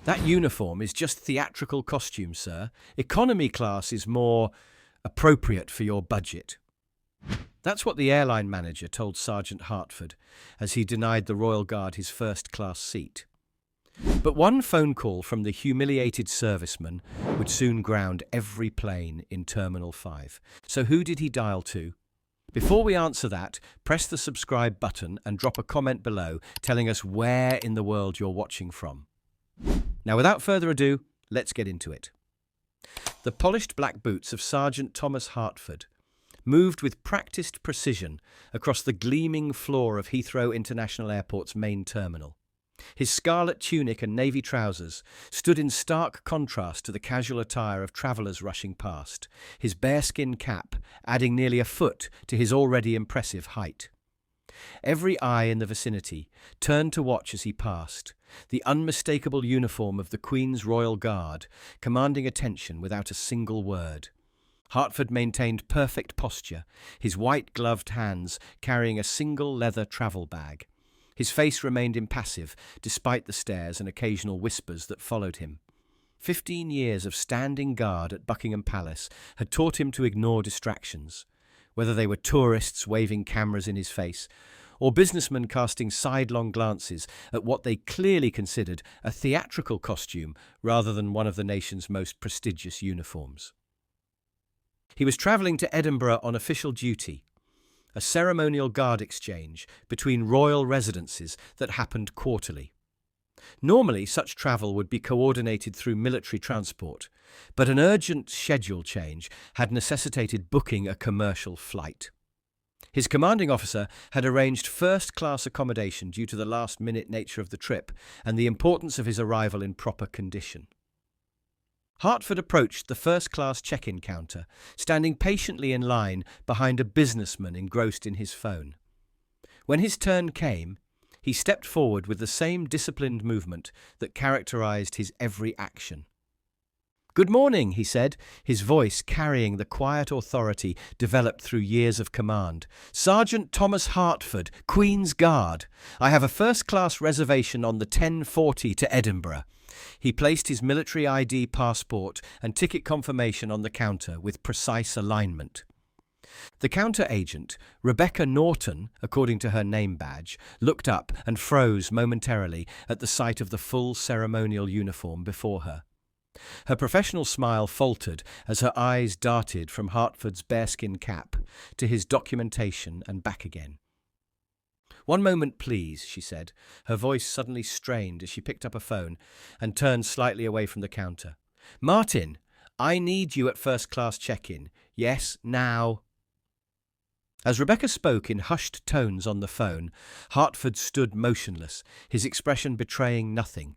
That uniform is just theatrical costume, sir. Economy class is more appropriate for your budget. That's what the airline manager told Sergeant Hartford as he denied the Royal Guard his first-class seat. But one phone call from the humiliated serviceman would soon ground every plane in Terminal 5. So who did he dial to? Before we answer that, press the subscribe button and drop a comment below telling us where in the world you're watching from. Now, without further ado, let's get into it. The polished black boots of Sergeant Thomas Hartford moved with practiced precision across the gleaming floor of Heathrow International Airport's main terminal. His scarlet tunic and navy trousers stood in stark contrast to the casual attire of travellers rushing past, his bearskin cap adding nearly a foot to his already impressive height. Every eye in the vicinity turned to watch as he passed, the unmistakable uniform of the Queen's Royal Guard commanding attention without a single word. Hartford maintained perfect posture, his white-gloved hands carrying a single leather travel bag. His face remained impassive, despite the stares and occasional whispers that followed him. 15 years of standing guard at Buckingham Palace had taught him to ignore distractions, whether they were tourists waving cameras in his face, or businessmen casting sidelong glances at what they clearly considered a theatrical costume rather than one of the nation's most prestigious uniforms. He was travelling to Edinburgh on official duty, a ceremonial guard exchange between royal residences that happened quarterly. Normally, such travel would be coordinated through military transport, but an urgent schedule change had necessitated booking a commercial flight. His commanding officer had arranged first-class accommodation due to the last-minute nature of the trip and the importance of his arrival in proper condition. Hartford approached the first-class check-in counter, standing patiently in line behind a businessman engrossed in his phone. When his turn came, he stepped forward with the same disciplined movement that characterized his every action. "Good morning," he said, his voice carrying the quiet authority developed through years of command. "Sergeant Thomas Hartford, Queen's Guard. I have a first-class reservation on the 10:40 to Edinburgh." He placed his military ID, passport and ticket confirmation on the counter with precise alignment. The counter agent, Rebecca Norton, according to her name badge, looked up and froze momentarily at the sight of the full ceremonial uniform before her. Her professional smile faltered as her eyes darted from Hartford's bearskin cap to his documentation and back again. "One moment, please," she said, her voice suddenly strained as she picked up a phone and turned slightly away from the counter. "Martin, I need you at first-class check-in. Yes, now." As Rebecca spoke in hushed tones on the phone, Hartford stood motionless, his expression betraying nothing.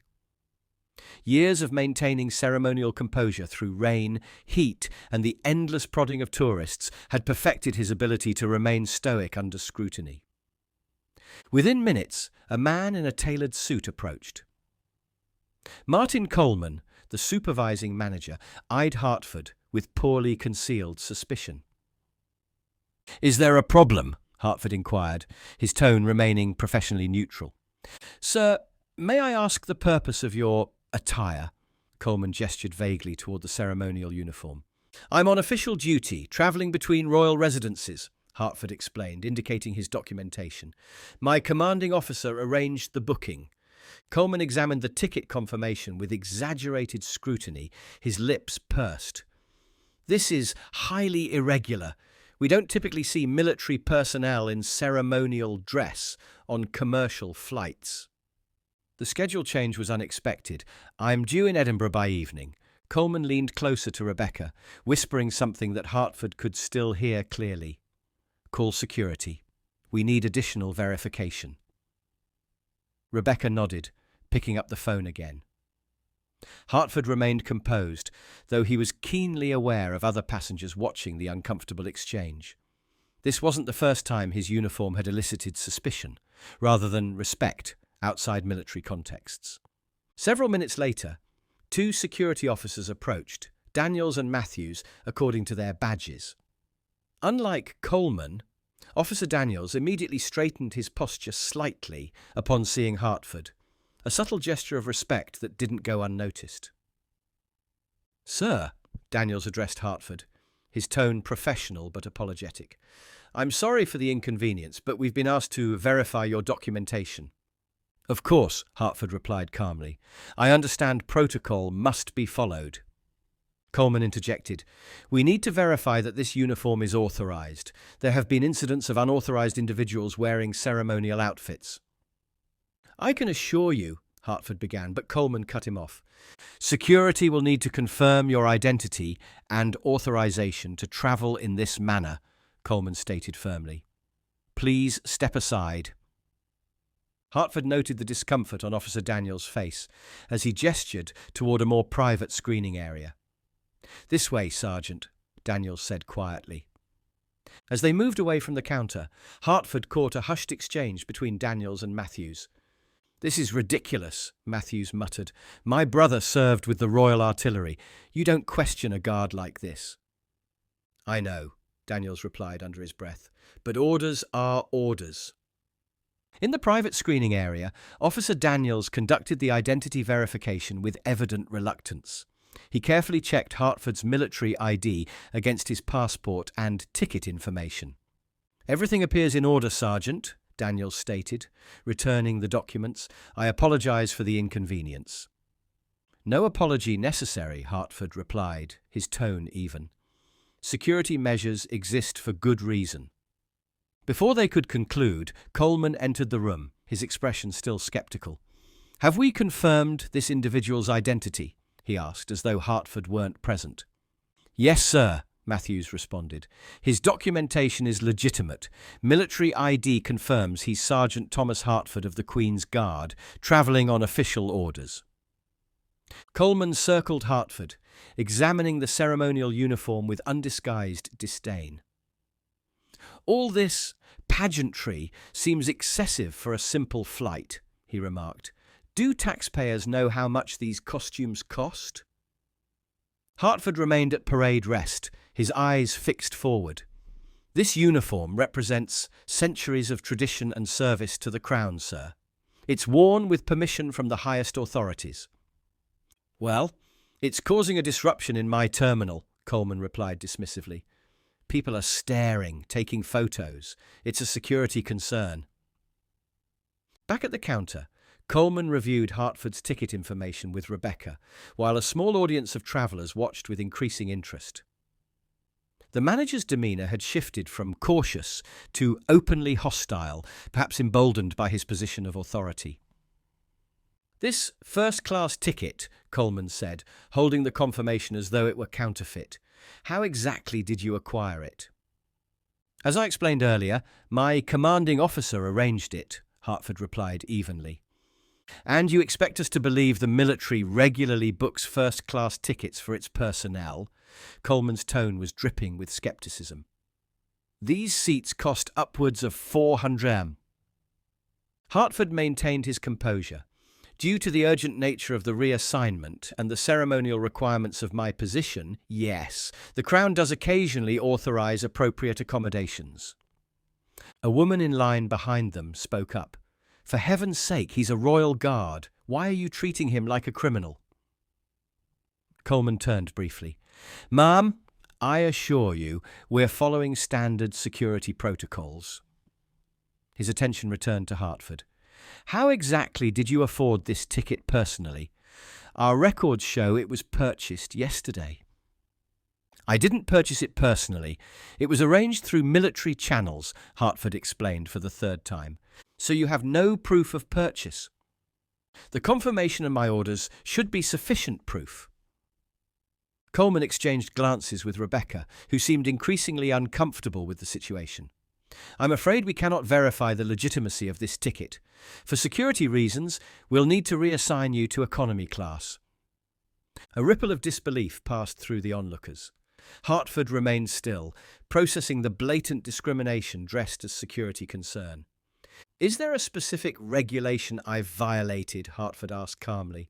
Years of maintaining ceremonial composure through rain, heat, and the endless prodding of tourists had perfected his ability to remain stoic under scrutiny. Within minutes, a man in a tailored suit approached. Martin Coleman, the supervising manager, eyed Hartford with poorly concealed suspicion. "Is there a problem?" Hartford inquired, his tone remaining professionally neutral. "Sir, may I ask the purpose of your attire?" Coleman gestured vaguely toward the ceremonial uniform. "I'm on official duty, travelling between royal residences," Hartford explained, indicating his documentation. "My commanding officer arranged the booking." Coleman examined the ticket confirmation with exaggerated scrutiny, his lips pursed. "This is highly irregular. We don't typically see military personnel in ceremonial dress on commercial flights." The schedule change was unexpected. "I'm due in Edinburgh by evening." Coleman leaned closer to Rebecca, whispering something that Hartford could still hear clearly. "Call security. We need additional verification." Rebecca nodded, picking up the phone again. Hartford remained composed, though he was keenly aware of other passengers watching the uncomfortable exchange. This wasn't the first time his uniform had elicited suspicion, rather than respect, outside military contexts. Several minutes later, two security officers approached, Daniels and Matthews, according to their badges. Unlike Coleman, Officer Daniels immediately straightened his posture slightly upon seeing Hartford, a subtle gesture of respect that didn't go unnoticed. "Sir," Daniels addressed Hartford, his tone professional but apologetic, "I'm sorry for the inconvenience, but we've been asked to verify your documentation." "Of course," Hartford replied calmly. "I understand protocol must be followed." Coleman interjected, "We need to verify that this uniform is authorized. There have been incidents of unauthorized individuals wearing ceremonial outfits." "I can assure you," Hartford began, but Coleman cut him off. "Security will need to confirm your identity and authorization to travel in this manner," Coleman stated firmly. "Please step aside." Hartford noted the discomfort on Officer Daniels' face as he gestured toward a more private screening area. "This way, Sergeant," Daniels said quietly. As they moved away from the counter, Hartford caught a hushed exchange between Daniels and Matthews. "This is ridiculous," Matthews muttered. "My brother served with the Royal Artillery. You don't question a guard like this." "I know," Daniels replied under his breath, "but orders are orders." In the private screening area, Officer Daniels conducted the identity verification with evident reluctance. He carefully checked Hartford's military ID against his passport and ticket information. "Everything appears in order, Sergeant," Daniels stated, returning the documents. "I apologize for the inconvenience." "No apology necessary," Hartford replied, his tone even. "Security measures exist for good reason." Before they could conclude, Coleman entered the room, his expression still skeptical. "Have we confirmed this individual's identity?" he asked, as though Hartford weren't present. "Yes, sir," Matthews responded. "His documentation is legitimate. Military ID confirms he's Sergeant Thomas Hartford of the Queen's Guard, travelling on official orders." Coleman circled Hartford, examining the ceremonial uniform with undisguised disdain. "All this pageantry seems excessive for a simple flight," he remarked. "Do taxpayers know how much these costumes cost?" Hartford remained at parade rest, his eyes fixed forward. "This uniform represents centuries of tradition and service to the Crown, sir. It's worn with permission from the highest authorities." "Well, it's causing a disruption in my terminal," Coleman replied dismissively. "People are staring, taking photos. It's a security concern." Back at the counter, Coleman reviewed Hartford's ticket information with Rebecca, while a small audience of travellers watched with increasing interest. The manager's demeanour had shifted from cautious to openly hostile, perhaps emboldened by his position of authority. "This first-class ticket," Coleman said, holding the confirmation as though it were counterfeit. "How exactly did you acquire it?" "As I explained earlier, my commanding officer arranged it," Hartford replied evenly. "And you expect us to believe the military regularly books first-class tickets for its personnel?" Coleman's tone was dripping with scepticism. "These seats cost upwards of 400 Hartford maintained his composure. "Due to the urgent nature of the reassignment and the ceremonial requirements of my position, yes, the Crown does occasionally authorise appropriate accommodations." A woman in line behind them spoke up. "For heaven's sake, he's a royal guard. Why are you treating him like a criminal?" Coleman turned briefly. "Ma'am, I assure you, we're following standard security protocols." His attention returned to Hartford. "How exactly did you afford this ticket personally? Our records show it was purchased yesterday." "I didn't purchase it personally. It was arranged through military channels," Hartford explained for the third time. "So you have no proof of purchase?" "The confirmation of my orders should be sufficient proof." Coleman exchanged glances with Rebecca, who seemed increasingly uncomfortable with the situation. "I'm afraid we cannot verify the legitimacy of this ticket. For security reasons, we'll need to reassign you to economy class." A ripple of disbelief passed through the onlookers. Hartford remained still, processing the blatant discrimination dressed as security concern. "Is there a specific regulation I've violated?" Hartford asked calmly.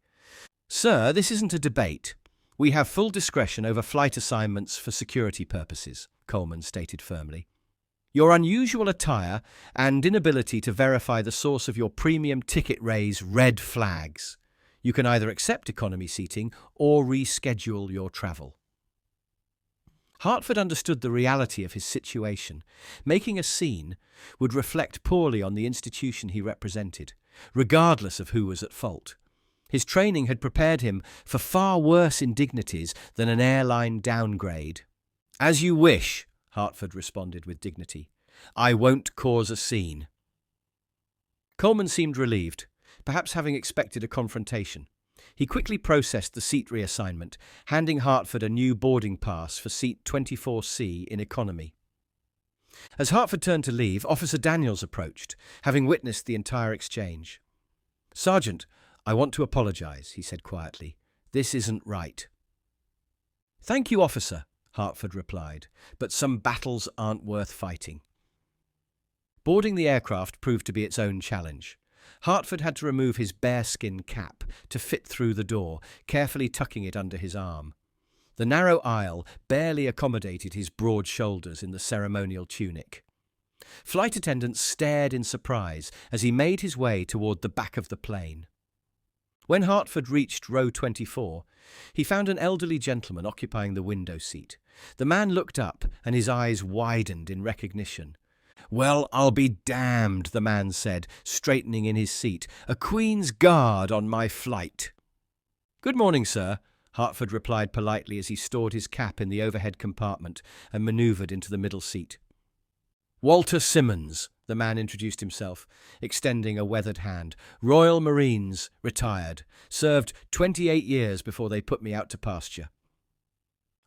"Sir, this isn't a debate. We have full discretion over flight assignments for security purposes," Coleman stated firmly. Your unusual attire and inability to verify the source of your premium ticket raise red flags. You can either accept economy seating or reschedule your travel. Hartford understood the reality of his situation. Making a scene would reflect poorly on the institution he represented, regardless of who was at fault. His training had prepared him for far worse indignities than an airline downgrade. "As you wish," Hartford responded with dignity. "I won't cause a scene." Coleman seemed relieved, perhaps having expected a confrontation. He quickly processed the seat reassignment, handing Hartford a new boarding pass for seat 24C in economy. As Hartford turned to leave, Officer Daniels approached, having witnessed the entire exchange. "Sergeant, I want to apologize," he said quietly. "This isn't right." "Thank you, officer," Hartford replied, "but some battles aren't worth fighting." Boarding the aircraft proved to be its own challenge. Hartford had to remove his bearskin cap to fit through the door, carefully tucking it under his arm. The narrow aisle barely accommodated his broad shoulders in the ceremonial tunic. Flight attendants stared in surprise as he made his way toward the back of the plane. When Hartford reached row 24, he found an elderly gentleman occupying the window seat. The man looked up, and his eyes widened in recognition. "Well, I'll be damned," the man said, straightening in his seat. "A Queen's Guard on my flight." "Good morning, sir," Hartford replied politely as he stored his cap in the overhead compartment and manoeuvred into the middle seat. "Walter Simmons," the man introduced himself, extending a weathered hand. "Royal Marines, retired. Served 28 years before they put me out to pasture."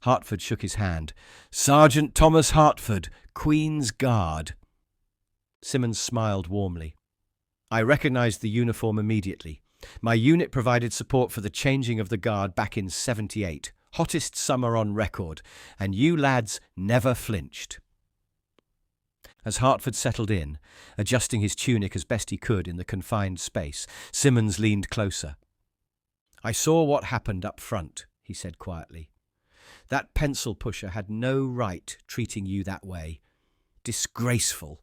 Hartford shook his hand. "Sergeant Thomas Hartford, Queen's Guard." Simmons smiled warmly. "I recognized the uniform immediately. My unit provided support for the changing of the guard back in '78, hottest summer on record, and you lads never flinched." As Hartford settled in, adjusting his tunic as best he could in the confined space, Simmons leaned closer. "I saw what happened up front," he said quietly. "That pencil pusher had no right treating you that way. Disgraceful."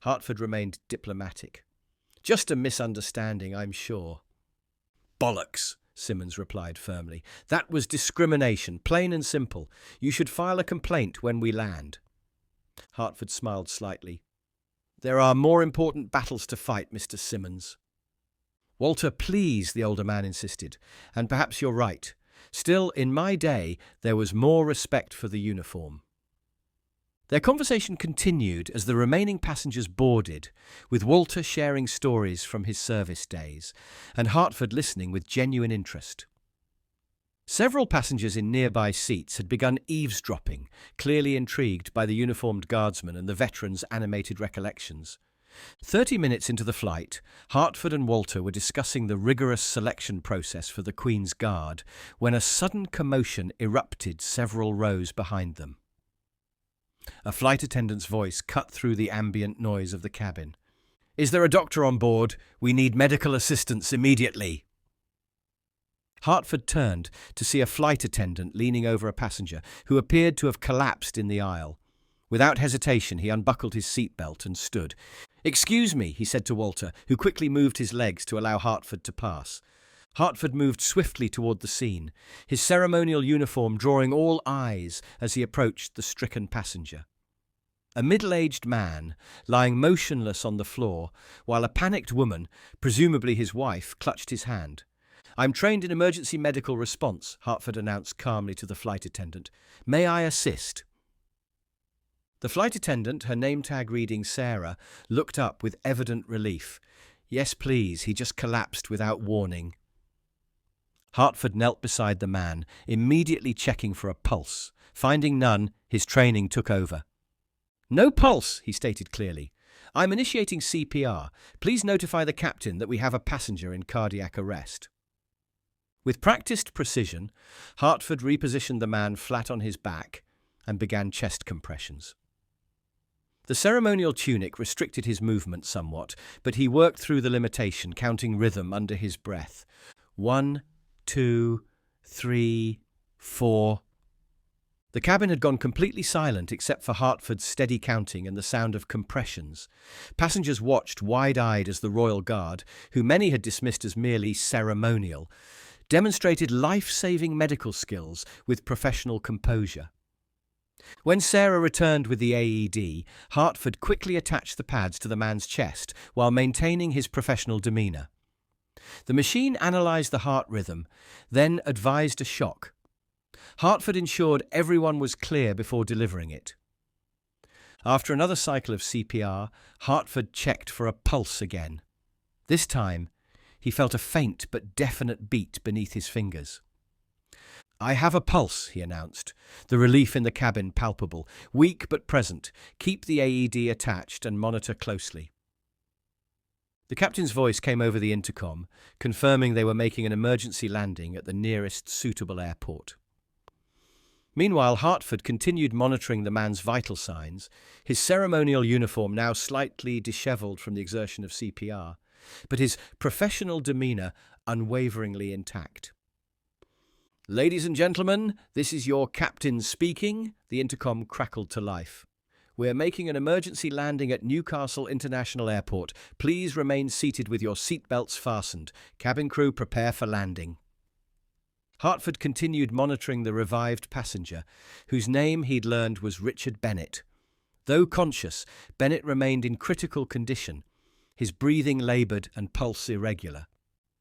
Hartford remained diplomatic. "Just a misunderstanding, I'm sure." "Bollocks," Simmons replied firmly. "That was discrimination, plain and simple. You should file a complaint when we land." Hartford smiled slightly. "There are more important battles to fight, Mr. Simmons." "Walter, please," the older man insisted. "And perhaps you're right. Still, in my day, there was more respect for the uniform." Their conversation continued as the remaining passengers boarded, with Walter sharing stories from his service days, and Hartford listening with genuine interest. Several passengers in nearby seats had begun eavesdropping, clearly intrigued by the uniformed guardsman and the veteran's animated recollections. 30 minutes into the flight, Hartford and Walter were discussing the rigorous selection process for the Queen's Guard when a sudden commotion erupted several rows behind them. A flight attendant's voice cut through the ambient noise of the cabin. "Is there a doctor on board? We need medical assistance immediately." Hartford turned to see a flight attendant leaning over a passenger who appeared to have collapsed in the aisle. Without hesitation, he unbuckled his seatbelt and stood. "Excuse me," he said to Walter, who quickly moved his legs to allow Hartford to pass. Hartford moved swiftly toward the scene, his ceremonial uniform drawing all eyes as he approached the stricken passenger. A middle-aged man, lying motionless on the floor, while a panicked woman, presumably his wife, clutched his hand. "I'm trained in emergency medical response," Hartford announced calmly to the flight attendant. "May I assist?" The flight attendant, her name tag reading Sarah, looked up with evident relief. "Yes, please. He just collapsed without warning." Hartford knelt beside the man, immediately checking for a pulse. Finding none, his training took over. "No pulse," he stated clearly. "I'm initiating CPR. Please notify the captain that we have a passenger in cardiac arrest." With practiced precision, Hartford repositioned the man flat on his back and began chest compressions. The ceremonial tunic restricted his movement somewhat, but he worked through the limitation, counting rhythm under his breath. 1, 2, 3, 4. The cabin had gone completely silent except for Hartford's steady counting and the sound of compressions. Passengers watched wide-eyed as the Royal Guard, who many had dismissed as merely ceremonial, demonstrated life-saving medical skills with professional composure. When Sarah returned with the AED, Hartford quickly attached the pads to the man's chest while maintaining his professional demeanour. The machine analysed the heart rhythm, then advised a shock. Hartford ensured everyone was clear before delivering it. After another cycle of CPR, Hartford checked for a pulse again. This time, he felt a faint but definite beat beneath his fingers. "I have a pulse," he announced, the relief in the cabin palpable. "Weak but present. Keep the AED attached and monitor closely." The captain's voice came over the intercom, confirming they were making an emergency landing at the nearest suitable airport. Meanwhile, Hartford continued monitoring the man's vital signs, his ceremonial uniform now slightly dishevelled from the exertion of CPR, but his professional demeanour unwaveringly intact. "Ladies and gentlemen, this is your captain speaking," the intercom crackled to life. "We're making an emergency landing at Newcastle International Airport. Please remain seated with your seatbelts fastened. Cabin crew, prepare for landing." Hartford continued monitoring the revived passenger, whose name he'd learned was Richard Bennett. Though conscious, Bennett remained in critical condition, his breathing laboured and pulse irregular.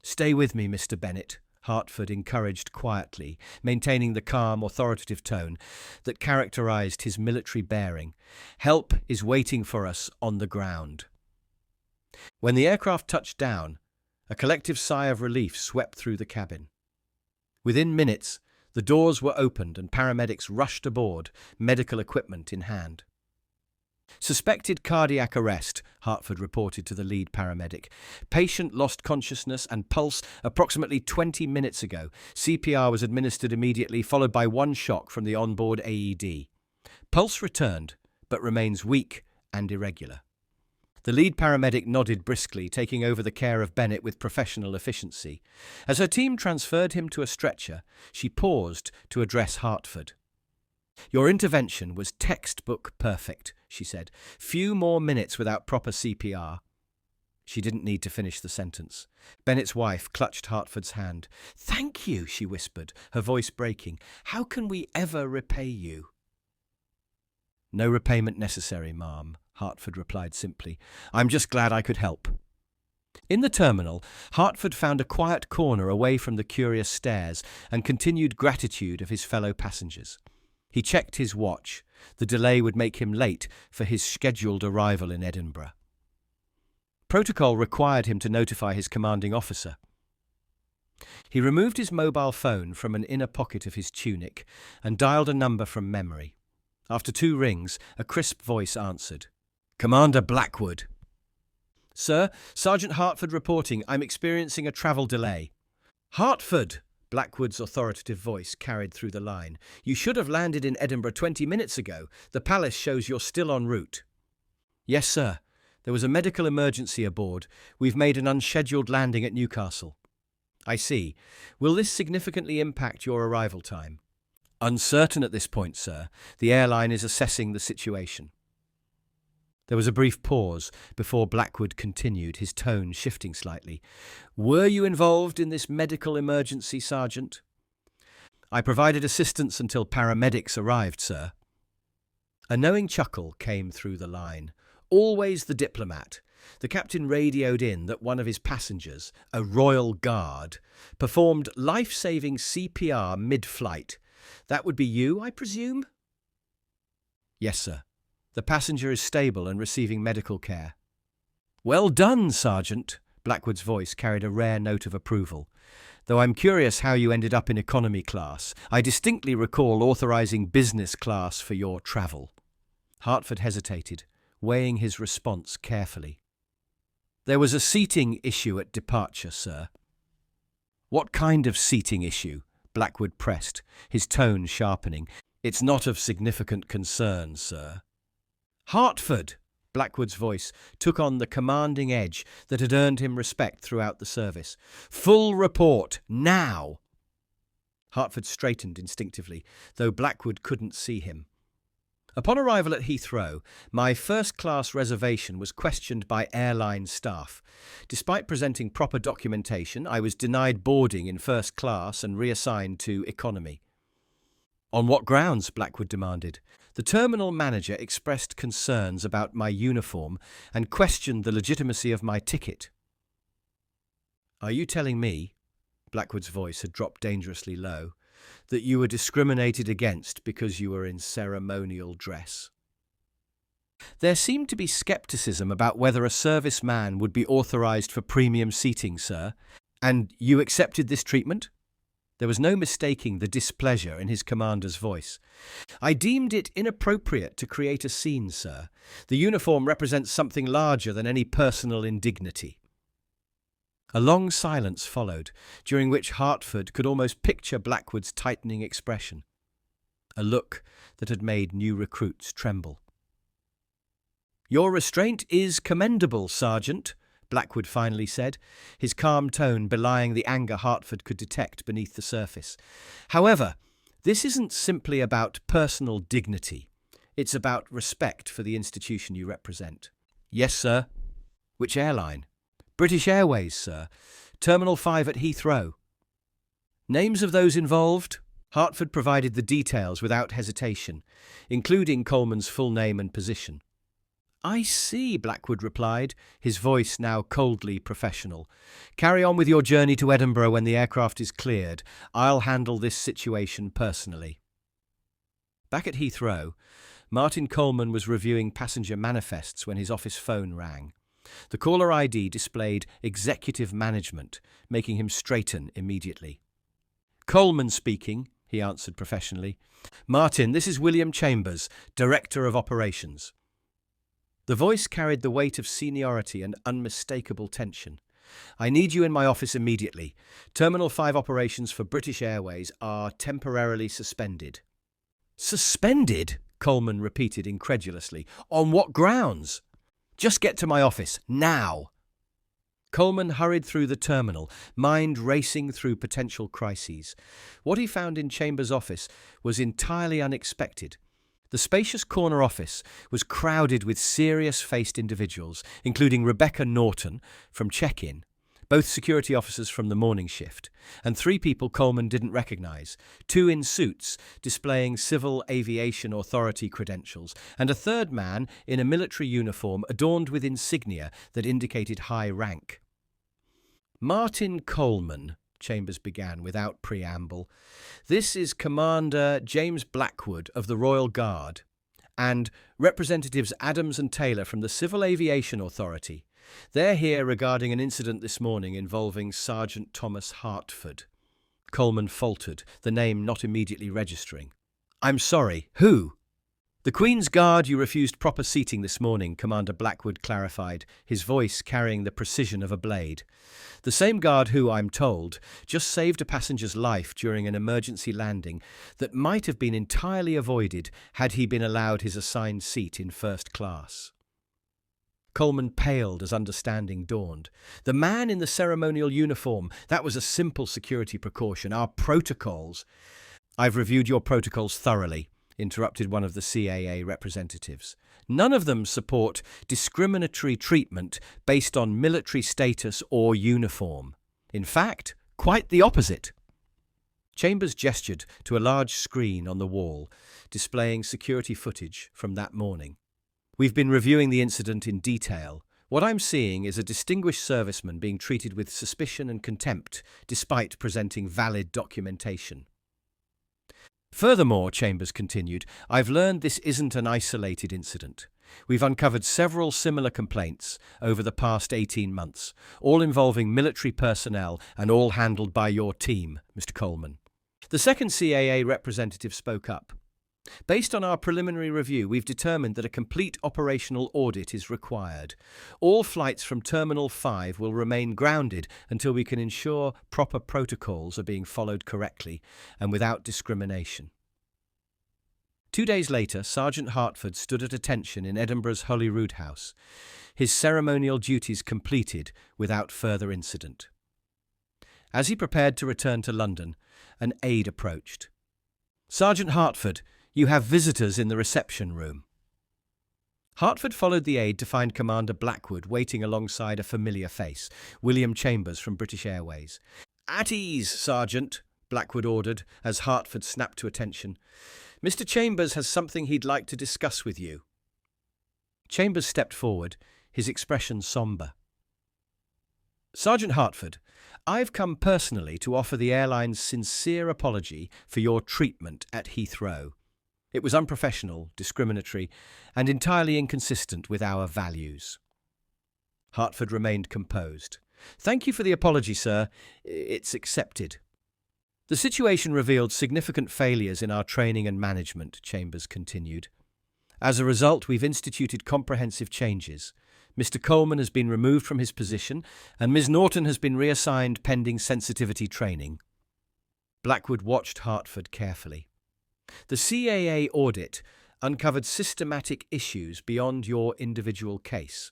"Stay with me, Mr. Bennett," Hartford encouraged quietly, maintaining the calm, authoritative tone that characterised his military bearing. "Help is waiting for us on the ground." When the aircraft touched down, a collective sigh of relief swept through the cabin. Within minutes, the doors were opened and paramedics rushed aboard, medical equipment in hand. "Suspected cardiac arrest," Hartford reported to the lead paramedic. "Patient lost consciousness and pulse approximately 20 minutes ago. CPR was administered immediately, followed by one shock from the onboard AED. Pulse returned, but remains weak and irregular." The lead paramedic nodded briskly, taking over the care of Bennett with professional efficiency. As her team transferred him to a stretcher, she paused to address Hartford. "Your intervention was textbook perfect," she said. "Few more minutes without proper CPR." She didn't need to finish the sentence. Bennett's wife clutched Hartford's hand. "Thank you," she whispered, her voice breaking. "How can we ever repay you?" "No repayment necessary, ma'am," Hartford replied simply. "I'm just glad I could help." In the terminal, Hartford found a quiet corner away from the curious stares and continued gratitude of his fellow passengers. He checked his watch. The delay would make him late for his scheduled arrival in Edinburgh. Protocol required him to notify his commanding officer. He removed his mobile phone from an inner pocket of his tunic and dialed a number from memory. After 2 rings, a crisp voice answered. "Commander Blackwood." "Sir, Sergeant Hartford reporting. I'm experiencing a travel delay." "Hartford!" Blackwood's authoritative voice carried through the line. "You should have landed in Edinburgh 20 minutes ago. The palace shows you're still en route." "Yes, sir. There was a medical emergency aboard. We've made an unscheduled landing at Newcastle." "I see. Will this significantly impact your arrival time?" "Uncertain at this point, sir. The airline is assessing the situation." There was a brief pause before Blackwood continued, his tone shifting slightly. "Were you involved in this medical emergency, Sergeant?" "I provided assistance until paramedics arrived, sir." A knowing chuckle came through the line. Always the diplomat. The captain radioed in that one of his passengers, a Royal Guard, performed life-saving CPR mid-flight. "That would be you, I presume?" "Yes, sir. The passenger is stable and receiving medical care." "Well done, Sergeant." Blackwood's voice carried a rare note of approval. "Though I'm curious how you ended up in economy class. I distinctly recall authorising business class for your travel." Hartford hesitated, weighing his response carefully. "There was a seating issue at departure, sir." "What kind of seating issue?" Blackwood pressed, his tone sharpening. "It's not of significant concern, sir." "Hartford!" Blackwood's voice took on the commanding edge that had earned him respect throughout the service. "Full report, now!" Hartford straightened instinctively, though Blackwood couldn't see him. Upon arrival at Heathrow, my first-class reservation was questioned by airline staff. Despite presenting proper documentation, I was denied boarding in first class and reassigned to economy. On what grounds? Blackwood demanded. The terminal manager expressed concerns about my uniform and questioned the legitimacy of my ticket. Are you telling me, Blackwood's voice had dropped dangerously low, that you were discriminated against because you were in ceremonial dress? There seemed to be scepticism about whether a serviceman would be authorised for premium seating, sir. And you accepted this treatment? There was no mistaking the displeasure in his commander's voice. I deemed it inappropriate to create a scene, sir. The uniform represents something larger than any personal indignity. A long silence followed, during which Hartford could almost picture Blackwood's tightening expression, a look that had made new recruits tremble. Your restraint is commendable, Sergeant, Blackwood finally said, his calm tone belying the anger Hartford could detect beneath the surface. However, this isn't simply about personal dignity. It's about respect for the institution you represent. Yes, sir. Which airline? British Airways, sir. Terminal 5 at Heathrow. Names of those involved? Hartford provided the details without hesitation, including Coleman's full name and position. I see, Blackwood replied, his voice now coldly professional. Carry on with your journey to Edinburgh when the aircraft is cleared. I'll handle this situation personally. Back at Heathrow, Martin Coleman was reviewing passenger manifests when his office phone rang. The caller ID displayed executive management, making him straighten immediately. Coleman speaking, he answered professionally. Martin, this is William Chambers, Director of Operations. The voice carried the weight of seniority and unmistakable tension. I need you in my office immediately. Terminal 5 operations for British Airways are temporarily suspended. Suspended? Coleman repeated incredulously. On what grounds? Just get to my office, now. Coleman hurried through the terminal, mind racing through potential crises. What he found in Chambers' office was entirely unexpected. The spacious corner office was crowded with serious-faced individuals, including Rebecca Norton from check-in, both security officers from the morning shift, and 3 people Coleman didn't recognise, 2 in suits displaying Civil Aviation Authority credentials, and a third man in a military uniform adorned with insignia that indicated high rank. Martin Coleman, Chambers began without preamble. This is Commander James Blackwood of the Royal Guard and Representatives Adams and Taylor from the Civil Aviation Authority. They're here regarding an incident this morning involving Sergeant Thomas Hartford. Coleman faltered, the name not immediately registering. I'm sorry, who? The Queen's Guard you refused proper seating this morning, Commander Blackwood clarified, his voice carrying the precision of a blade. The same guard who, I'm told, just saved a passenger's life during an emergency landing that might have been entirely avoided had he been allowed his assigned seat in first class. Coleman paled as understanding dawned. The man in the ceremonial uniform, that was a simple security precaution. Our protocols. I've reviewed your protocols thoroughly, interrupted one of the CAA representatives. None of them support discriminatory treatment based on military status or uniform. In fact, quite the opposite. Chambers gestured to a large screen on the wall, displaying security footage from that morning. We've been reviewing the incident in detail. What I'm seeing is a distinguished serviceman being treated with suspicion and contempt, despite presenting valid documentation. Furthermore, Chambers continued, I've learned this isn't an isolated incident. We've uncovered several similar complaints over the past 18 months, all involving military personnel and all handled by your team, Mr. Coleman. The second CAA representative spoke up. Based on our preliminary review, we've determined that a complete operational audit is required. All flights from Terminal 5 will remain grounded until we can ensure proper protocols are being followed correctly and without discrimination. 2 days later, Sergeant Hartford stood at attention in Edinburgh's Holyrood House, his ceremonial duties completed without further incident. As he prepared to return to London, An aide approached. "Sergeant Hartford, you have visitors in the reception room." Hartford followed the aide to find Commander Blackwood waiting alongside a familiar face, William Chambers from British Airways. "At ease, Sergeant," Blackwood ordered as Hartford snapped to attention. "Mr. Chambers has something he'd like to discuss with you." Chambers stepped forward, his expression sombre. "Sergeant Hartford, I've come personally to offer the airline's sincere apology for your treatment at Heathrow. It was unprofessional, discriminatory, and entirely inconsistent with our values." Hartford remained composed. "Thank you for the apology, sir. It's accepted." "The situation revealed significant failures in our training and management," Chambers continued. "As a result, we've instituted comprehensive changes. Mr. Coleman has been removed from his position, and Ms. Norton has been reassigned pending sensitivity training." Blackwood watched Hartford carefully. "The CAA audit uncovered systematic issues beyond your individual case.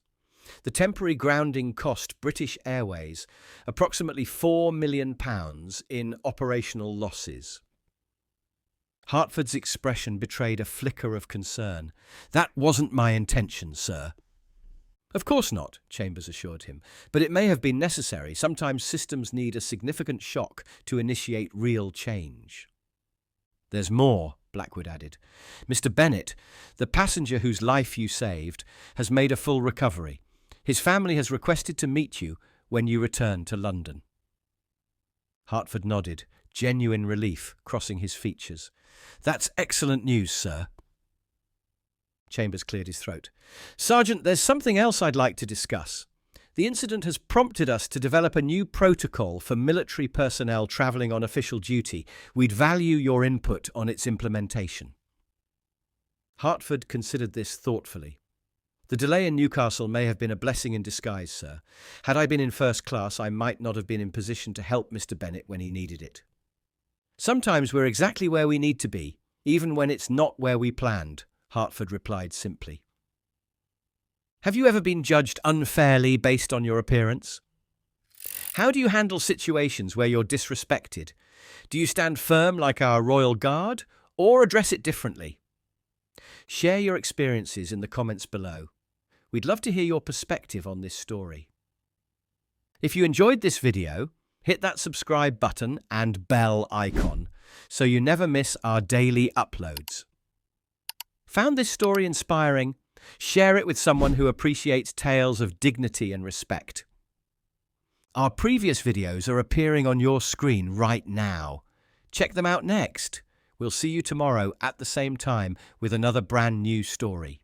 The temporary grounding cost British Airways approximately £4 million in operational losses." Hartford's expression betrayed a flicker of concern. "That wasn't my intention, sir." "Of course not," Chambers assured him, "but it may have been necessary. Sometimes systems need a significant shock to initiate real change." "There's more," Blackwood added. "Mr. Bennett, the passenger whose life you saved, has made a full recovery. His family has requested to meet you when you return to London." Hartford nodded, genuine relief crossing his features. "That's excellent news, sir." Chambers cleared his throat. "Sergeant, there's something else I'd like to discuss. The incident has prompted us to develop a new protocol for military personnel travelling on official duty. We'd value your input on its implementation." Hartford considered this thoughtfully. "The delay in Newcastle may have been a blessing in disguise, sir. Had I been in first class, I might not have been in position to help Mr. Bennett when he needed it. Sometimes we're exactly where we need to be, even when it's not where we planned," Hartford replied simply. "Have you ever been judged unfairly based on your appearance? How do you handle situations where you're disrespected? Do you stand firm like our Royal Guard, or address it differently? Share your experiences in the comments below. We'd love to hear your perspective on this story. If you enjoyed this video, hit that subscribe button and bell icon so you never miss our daily uploads. Found this story inspiring? Share it with someone who appreciates tales of dignity and respect. Our previous videos are appearing on your screen right now. Check them out next. We'll see you tomorrow at the same time with another brand new story.